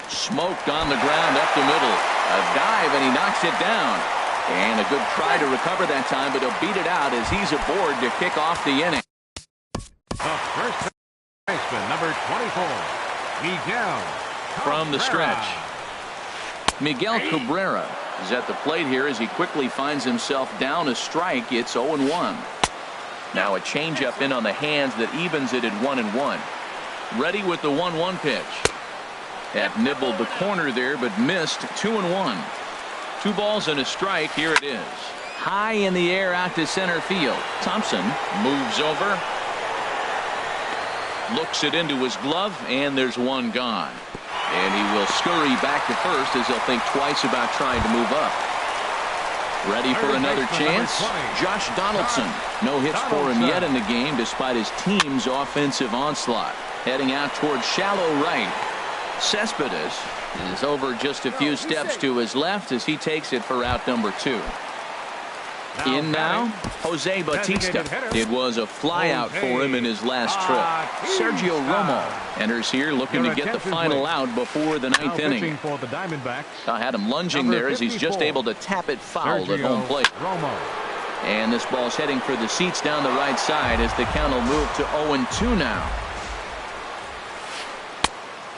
Smoked on the ground up the middle. A dive, and he knocks it down. And a good try to recover that time, but he'll beat it out as he's aboard to kick off the inning. The first baseman, number 24, Miguel. From the stretch, Miguel Cabrera is at the plate here as he quickly finds himself down a strike. It's 0-1. Now a changeup in on the hands that evens it at 1-1. Ready with the 1-1 pitch. That nibbled the corner there, but missed. 2-1. 2 balls and a strike. Here it is. High in the air out to center field. Thompson moves over. Looks it into his glove, and there's one gone. And he will scurry back to first as he'll think twice about trying to move up. Ready for another chance. Josh Donaldson. No hits for him yet in the game despite his team's offensive onslaught. Heading out towards shallow right. Cespedes is over just a few steps to his left as he takes it for out number 2. In now, Jose Bautista. It was a flyout for him in his last trip. Sergio Romo enters here looking to get the final out before the 9th inning. I had him lunging there as he's just able to tap it foul at home plate. And this ball's heading for the seats down the right side as the count will move to 0-2 now.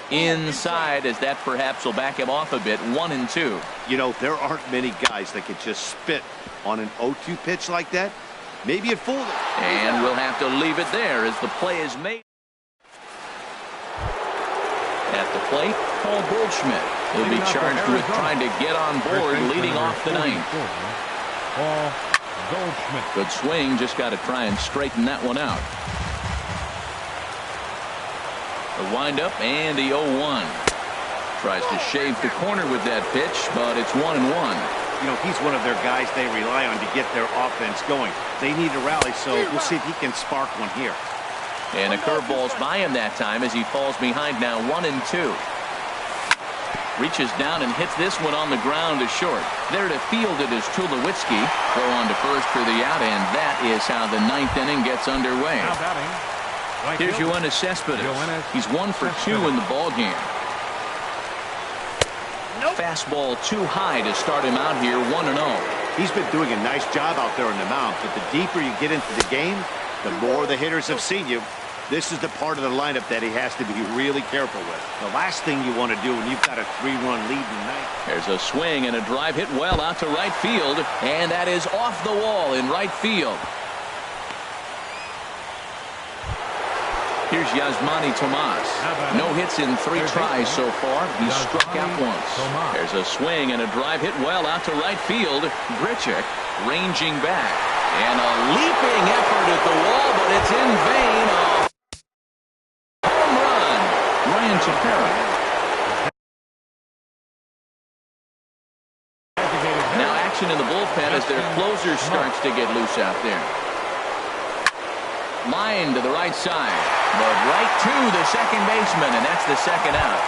Inside as that perhaps will back him off a bit. 1-2. You know, there aren't many guys that could just spit on an 0-2 pitch like that. Maybe it fooled him. And we'll have to leave it there as the play is made. At the plate, Paul Goldschmidt. He'll be charged with trying to get on board leading off the 9th. Paul Goldschmidt. Good swing. Just got to try and straighten that one out. The windup and the 0-1. Tries to shave the corner with that pitch, but it's 1-1. You know, he's one of their guys they rely on to get their offense going. They need a rally, so we'll see if he can spark one here. And a curveball's by him that time as he falls behind now. 1-2. Reaches down and hits this one on the ground to short. There to field it is Tulowitzki. Throw on to first for the out, and that is how the 9th inning gets underway. Here's Yoenis Cespedes. He's 1 for 2 in the ballgame. Fastball too high to start him out here. 1-0. He's been doing a nice job out there on the mound, but the deeper you get into the game, the more the hitters have seen you. This is the part of the lineup that he has to be really careful with. The last thing you want to do when you've got a 3-run lead in the ninth. There's a swing and a drive hit well out to right field, and that is off the wall in right field. Here's Yasmani Tomas. No hits in 3 tries so far. He's struck out once. There's a swing and a drive hit well out to right field. Grichuk ranging back. And a leaping effort at the wall, but it's in vain. A home run. Ryan Tepera. Now action in the bullpen as their closer starts to get loose out there. Line to the right side, but right to the second baseman, and that's the second out.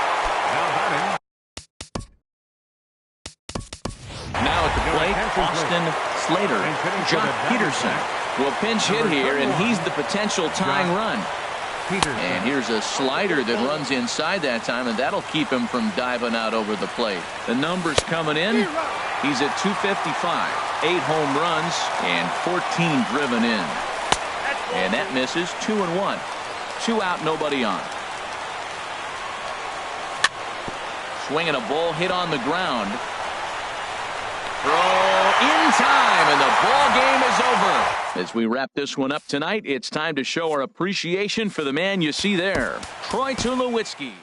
Now at the plate, Austin Slater. Jock Peterson will pinch hit here, and he's the potential tying run. And here's a slider that runs inside that time, and that'll keep him from diving out over the plate. The numbers coming in. He's at 255, 8 home runs, and 14 driven in. And that misses. 2-1. 2 out, nobody on. Swinging a ball hit on the ground. Throw in time, and the ball game is over. As we wrap this one up tonight, it's time to show our appreciation for the man you see there, Troy Tulowitzki.